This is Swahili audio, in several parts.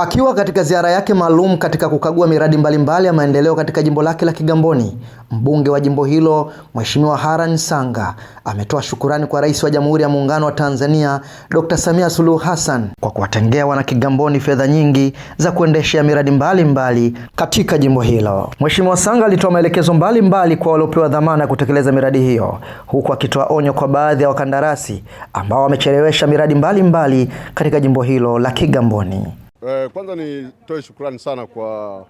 Akiwa katika ziara yake maalum katika kukagua miradi mbalimbali ya maendeleo katika jimbo lake la Kigamboni, mbunge wa jimbo hilo Mheshimiwa Haran Sanga ametoa shukurani kwa Rais wa Jamhuri ya Muungano wa Tanzania Dr. Samia Suluhu Hassan kwa kuwatengea wana Kigamboni fedha nyingi za kuendeshea miradi mbalimbali katika jimbo hilo. Mheshimiwa Sanga alitoa maelekezo mbalimbali kwa waliopewa dhamana ya kutekeleza miradi hiyo, huku akitoa onyo kwa baadhi ya wakandarasi ambao wamechelewesha miradi mbalimbali katika jimbo hilo la Kigamboni. Kwanza nitoe shukrani sana kwa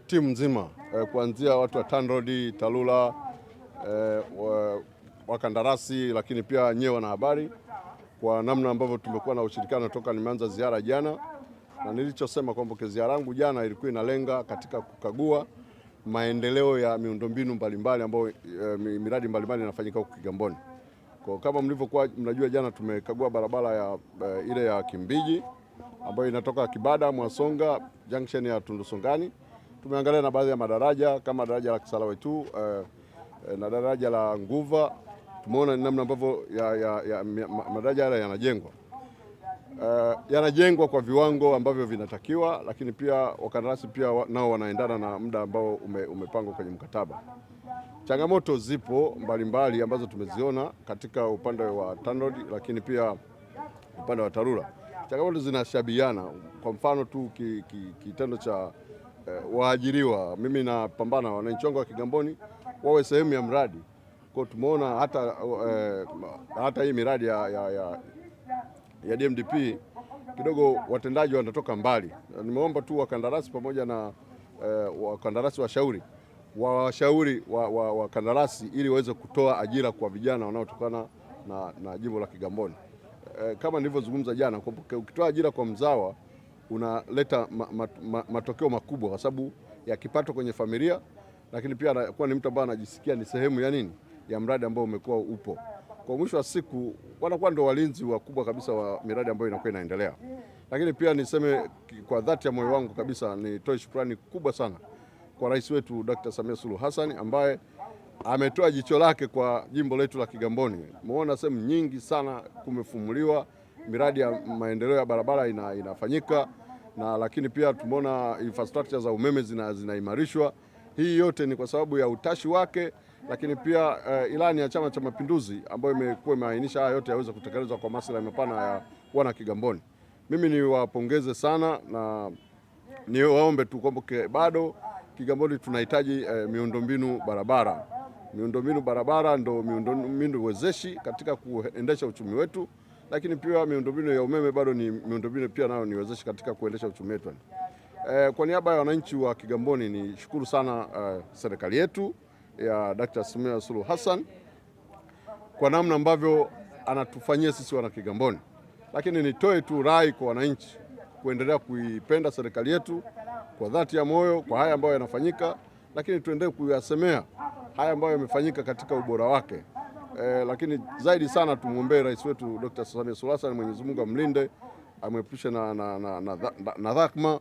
timu nzima kuanzia watu wa TANROADS, TARURA, wakandarasi, lakini pia nyewe wanahabari kwa namna ambavyo tumekuwa na ushirikiano toka nimeanza ziara jana, na nilichosema kwamba ziara yangu jana ilikuwa inalenga katika kukagua maendeleo ya miundombinu mbalimbali ambayo miradi mbalimbali inafanyika huko Kigamboni. Kwa kama mlivyokuwa mnajua, jana tumekagua barabara ya ile ya Kimbiji ambayo inatoka Kibada Mwasonga junction ya Tundusongani. Tumeangalia na baadhi ya madaraja kama daraja la Kisarawe 2 na daraja la Nguva. Tumeona namna ambavyo madaraja haya yanajengwa kwa viwango ambavyo vinatakiwa, lakini pia wakandarasi pia nao wanaendana na muda ambao umepangwa kwenye mkataba. Changamoto zipo mbalimbali ambazo tumeziona katika upande wa TANROADS, lakini pia upande wa TARURA. Changamoto zinashabiana. Kwa mfano tu kitendo cha waajiriwa, mimi napambana wananchi wangu wa Kigamboni wawe sehemu ya mradi. Kwa tumeona hata hii miradi ya DMDP kidogo watendaji wanatoka mbali. Nimeomba tu wakandarasi pamoja na wakandarasi washauri wakandarasi ili waweze kutoa ajira kwa vijana wanaotokana na jimbo la Kigamboni. Kama nilivyozungumza jana, ukitoa ajira kwa mzawa unaleta matokeo makubwa kwa sababu ya kipato kwenye familia, lakini pia anakuwa ni mtu ambaye anajisikia ni sehemu ya nini ya mradi ambao umekuwa upo. Kwa mwisho wa siku wanakuwa ndio walinzi wakubwa kabisa wa miradi ambayo inakuwa inaendelea. Lakini pia niseme kwa dhati ya moyo wangu kabisa, nitoe shukrani kubwa sana kwa rais wetu Dr. Samia Suluhu Hassan ambaye ametoa jicho lake kwa jimbo letu la Kigamboni. Muona sehemu nyingi sana kumefumuliwa, miradi ya maendeleo ya barabara inafanyika, na lakini pia tumeona infrastructure za umeme zinaimarishwa. Hii yote ni kwa sababu ya utashi wake, lakini pia ilani ya Chama cha Mapinduzi ambayo imekuwa imeainisha haya yote yaweze kutekelezwa kwa maslahi mapana ya wana Kigamboni. Mimi niwapongeze sana na niwaombe tu kwamba bado Kigamboni tunahitaji miundombinu barabara. Miundombinu barabara ndo miundombinu wezeshi katika kuendesha uchumi wetu, lakini pia miundombinu ya umeme bado ni miundombinu pia nayo ni wezeshi katika kuendesha uchumi wetu. Kwa niaba ya wananchi wa Kigamboni ni shukuru sana serikali yetu ya Dr. Samia Suluhu Hassan kwa namna ambavyo anatufanyia sisi wana Kigamboni, lakini nitoe tu rai kwa wananchi kuendelea kuipenda serikali yetu kwa dhati ya moyo kwa haya ambayo yanafanyika, lakini tuendelee kuyasemea haya ambayo yamefanyika katika ubora wake. Lakini zaidi sana tumuombee rais wetu Dr. Samia Suluhu Hassan, Mwenyezi Mungu amlinde, amwepushe na dhakma,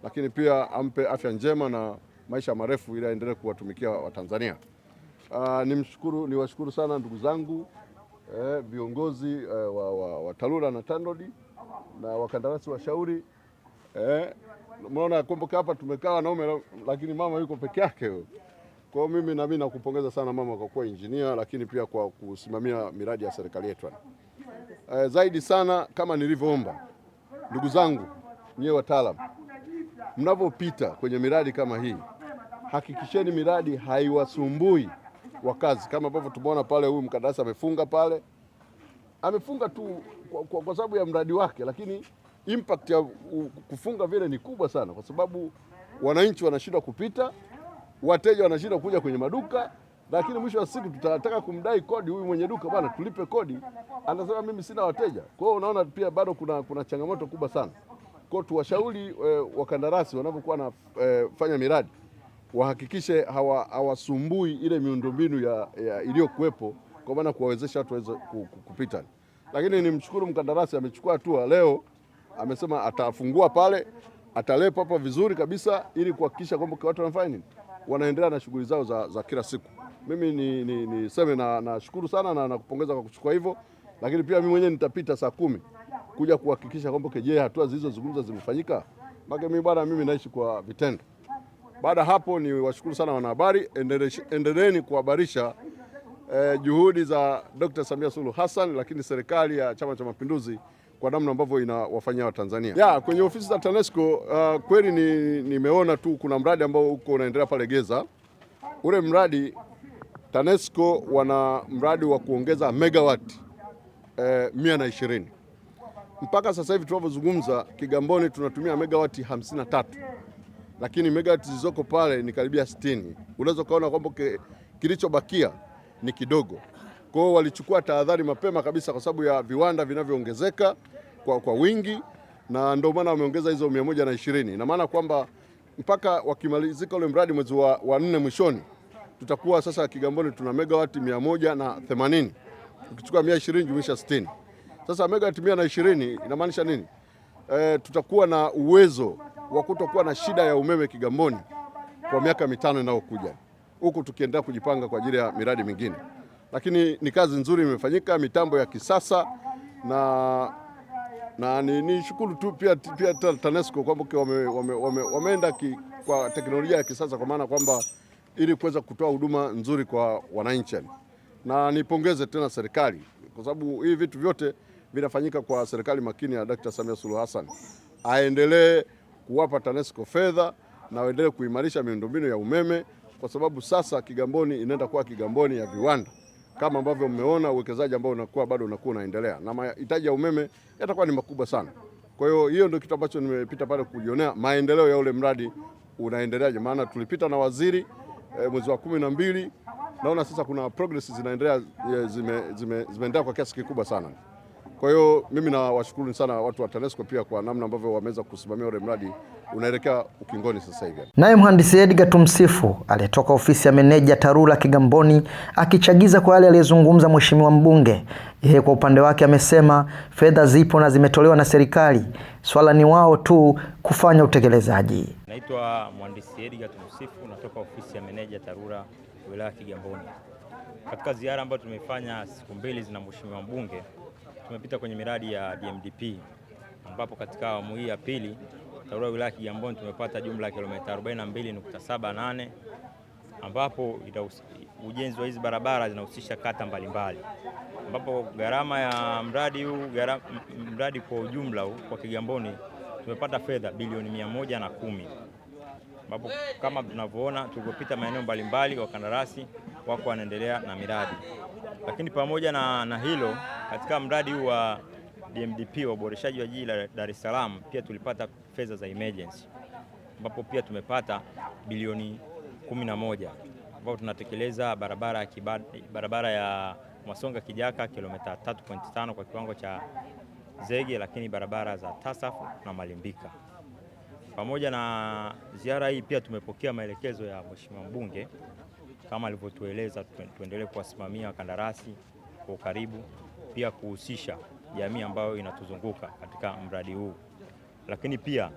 lakini pia ampe afya njema na maisha marefu ili aendelee kuwatumikia Watanzania. Niwashukuru sana ndugu zangu viongozi wa TARURA na TANROADS na wakandarasi washauri. Umeona kwamba hapa tumekaa wanaume lakini mama yuko peke yake. Kwa mimi nakupongeza sana mama kwa kuwa engineer, lakini pia kwa kusimamia miradi ya serikali yetu. Zaidi sana kama nilivyoomba, ndugu zangu nyewe wataalamu, mnapopita kwenye miradi kama hii hakikisheni miradi haiwasumbui wakazi. Kama ambavyo tumeona pale, huyu mkandarasi amefunga tu kwa sababu ya mradi wake, lakini impact ya kufunga vile ni kubwa sana, kwa sababu wananchi wanashindwa kupita, wateja wanashindwa kuja kwenye maduka, lakini mwisho wa siku tutataka kumdai kodi huyu mwenye duka, bwana tulipe kodi, anasema mimi sina wateja. Kwa hiyo unaona pia bado kuna changamoto kubwa sana. Kwa hiyo tuwashauri wakandarasi wanapokuwa wanafanya miradi wahakikishe hawasumbui ile miundombinu iliyokuwepo, kwa maana kuwawezesha watu waweze kupita. Lakini nimshukuru mkandarasi, amechukua hatua leo, amesema atafungua pale, atalepa hapa vizuri kabisa ili kuhakikisha kwamba watu wanafanya nini, wanaendelea na shughuli zao za kila siku. Mimi niseme nashukuru sana na nakupongeza kwa kuchukua hivyo, lakini pia mimi mwenyewe nitapita saa 10 kuja kuhakikisha kwamba je, hatua zilizozungumza zimefanyika. Mimi bwana, mimi naishi kwa vitendo. Baada hapo ni washukuru sana wanahabari, endeleeni kuhabarisha juhudi za Dr. Samia Suluhu Hassan, lakini serikali ya Chama cha Mapinduzi kwa namna ambavyo inawafanyia Watanzania. Kwenye ofisi za TANESCO kweli nimeona tu kuna mradi ambao uko unaendelea pale Geza. Ule mradi TANESCO wana mradi wa kuongeza megawati 120. Mpaka sasa hivi tunavyozungumza Kigamboni tunatumia megawati 53. Lakini megawati zilizoko pale ni karibia 60. Unaweza kaona kwamba kilichobakia ni kidogo. Kwa hiyo walichukua tahadhari mapema kabisa kwa sababu ya viwanda vinavyoongezeka kwa wingi, na ndio maana wameongeza hizo 120. Na maana kwamba mpaka wakimalizika ule mradi mwezi wa 4 mwishoni, tutakuwa sasa Kigamboni tuna megawati 180. Ukichukua 120 jumlisha 60. Sasa megawati 120 inamaanisha nini? Tutakuwa na uwezo wa kutokuwa na shida ya umeme Kigamboni kwa miaka 5 inayokuja, huku tukiendelea kujipanga kwa ajili ya miradi mingine. Lakini ni kazi nzuri imefanyika, mitambo ya kisasa, na ni shukuru tu pia TANESCO kwamba wameenda kwa teknolojia ya kisasa, kwa maana kwamba ili kuweza kutoa huduma nzuri kwa wananchi. Na nipongeze tena serikali kwa sababu hivi vitu vyote vinafanyika kwa serikali makini ya Dr. Samia Suluhu Hassan. Aendelee kuwapa TANESCO fedha na waendelee kuimarisha miundombinu ya umeme, kwa sababu sasa Kigamboni inaenda kuwa Kigamboni ya viwanda. Kama ambavyo mmeona uwekezaji ambao bado unakuwa unaendelea, na mahitaji ya umeme yatakuwa ni makubwa sana. Kwa hiyo ndio kitu ambacho nimepita pale kujionea maendeleo ya ule mradi unaendeleaje, maana tulipita na waziri mwezi wa 12. Naona sasa kuna progress zinaendelea, zimeendelea kwa kiasi kikubwa sana. Kwa hiyo mimi nawashukuru sana watu wa TANESCO pia kwa namna ambavyo wameweza kusimamia ule mradi unaelekea ukingoni sasa hivi. Naye mhandisi Edgar Tumsifu aliyetoka ofisi ya meneja TARURA Kigamboni akichagiza kwa yale aliyezungumza mheshimiwa mbunge. Yeye kwa upande wake amesema fedha zipo na zimetolewa na serikali, swala ni wao tu kufanya utekelezaji. Naitwa mhandisi Edgar Tumsifu, natoka ofisi ya meneja TARURA wilaya Kigamboni. Katika ziara ambayo tumefanya siku 2 na mheshimiwa mbunge, tumepita kwenye miradi ya DMDP, ambapo katika awamu hii ya pili TARURA wilaya Kigamboni tumepata jumla ya kilomita 42.78, ambapo ujenzi wa hizi barabara zinahusisha kata mbalimbali, ambapo gharama ya mradi kwa ujumla kwa Kigamboni tumepata fedha bilioni 110, ambapo kama tunavyoona tulipopita maeneo mbalimbali wakandarasi wako wanaendelea na miradi. Lakini pamoja na hilo, katika mradi huu wa DMDP wa uboreshaji wa jiji la Dar es Salaam pia tulipata fedha za emergency, ambapo pia tumepata bilioni 11, ambapo tunatekeleza barabara ya Mwasonga Kijaka kilomita 3.5 kwa kiwango cha zege, lakini barabara za Tasafu na Malimbika. Pamoja na ziara hii pia tumepokea maelekezo ya mheshimiwa mbunge kama alivyotueleza tuendelee kuwasimamia wakandarasi kwa karibu, pia kuhusisha jamii ambayo inatuzunguka katika mradi huu. Lakini pia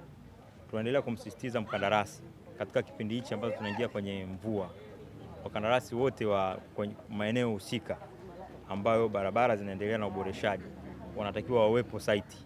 tunaendelea kumsisitiza mkandarasi katika kipindi hichi ambacho tunaingia kwenye mvua, wakandarasi wote wa maeneo husika ambayo barabara zinaendelea na uboreshaji wanatakiwa wawepo site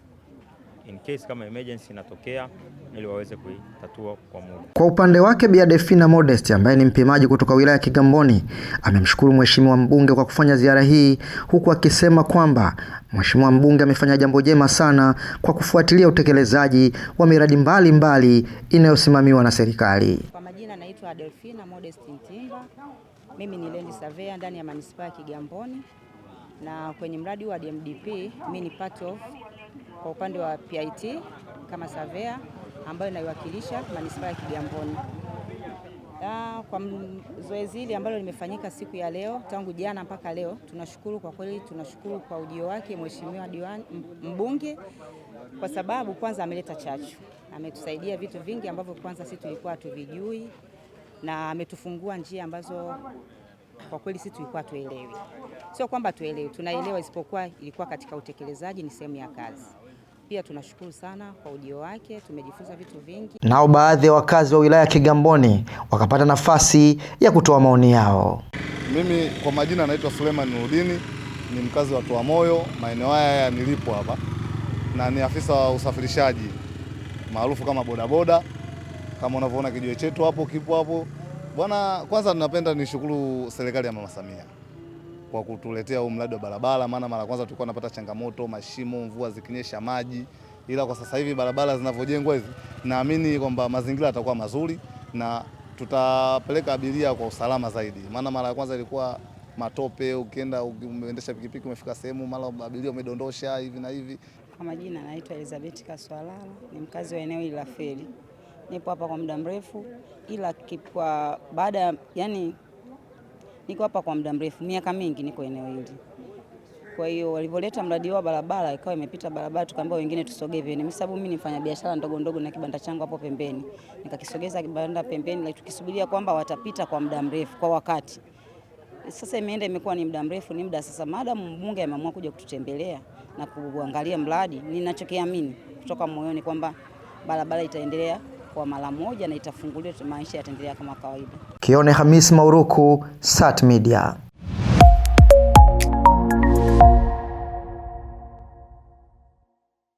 in case kama emergency inatokea, ili waweze kuitatua kwa muda. Kwa upande wake Bi Delphina Modest ambaye ni mpimaji kutoka wilaya ya Kigamboni amemshukuru mheshimiwa mbunge kwa kufanya ziara hii, huku akisema kwamba mheshimiwa mbunge amefanya jambo jema sana kwa kufuatilia utekelezaji wa miradi mbalimbali inayosimamiwa na serikali. Kwa majina naitwa Delphina Modest Ntimba. Mimi ni land surveyor ndani ya manispaa ya Kigamboni, na kwenye mradi wa DMDP mimi ni part of kwa upande wa PIT kama surveyor ambayo inaiwakilisha manispaa ya Kigamboni. Kwa zoezi hili ambalo limefanyika siku ya leo tangu jana mpaka leo, tunashukuru kwa kweli, tunashukuru kwa ujio wake mheshimiwa diwani mbunge, kwa sababu kwanza ameleta chachu, ametusaidia vitu vingi ambavyo kwanza sisi tulikuwa hatuvijui, na ametufungua njia ambazo kwa kweli sisi tulikuwa tuelewi. Sio kwamba tuelewi, tunaelewa, isipokuwa ilikuwa katika utekelezaji, ni sehemu ya kazi. Pia tunashukuru sana kwa ujio wake, tumejifunza vitu vingi. Nao baadhi ya wakazi wa wilaya ya Kigamboni wakapata nafasi ya kutoa maoni yao. Mimi kwa majina naitwa Suleiman Nurudini, ni mkazi wa Moyo, maeneo haya nilipo hapa, na ni afisa wa usafirishaji maarufu kama bodaboda. Kama unavyoona kijiwe chetu hapo kipo hapo. Bwana, kwanza tunapenda nishukuru serikali ya Mama Samia kwa kutuletea huu mradi wa barabara, maana mara kwanza tulikuwa tunapata changamoto, mashimo, mvua zikinyesha maji. Ila kwa sasa hivi barabara zinavyojengwa hizi, naamini kwamba mazingira yatakuwa mazuri na tutapeleka abiria kwa usalama zaidi. Maana mara ya kwanza ilikuwa matope, ukienda umeendesha pikipiki umefika sehemu mara abiria umedondosha hivi na hivi. Kwa majina naitwa Elizabeth Kaswalala, ni mkazi wa eneo hili la Feri. Nipo hapa kwa muda mrefu, ila kwa baada yani niko hapa kwa muda mrefu, miaka mingi niko eneo hili. Kwa hiyo walivyoleta mradi wa barabara, ikawa imepita barabara, tukaambia wengine tusogee pembeni. Sababu mimi nifanya biashara ndogo ndogo na kibanda changu hapo pembeni. Nikakisogeza kibanda pembeni, lakini tukisubiria kwamba watapita kwa muda mrefu kwa wakati. Sasa imekuwa ni muda mrefu, ni muda sasa. Madam mbunge ameamua kuja kututembelea na kuangalia mradi, ninachokiamini kutoka moyoni kwamba barabara itaendelea kwa mara moja na itafunguliwa, maisha yataendelea kama kawaida. Kione Hamis Mauruku, Sat Media.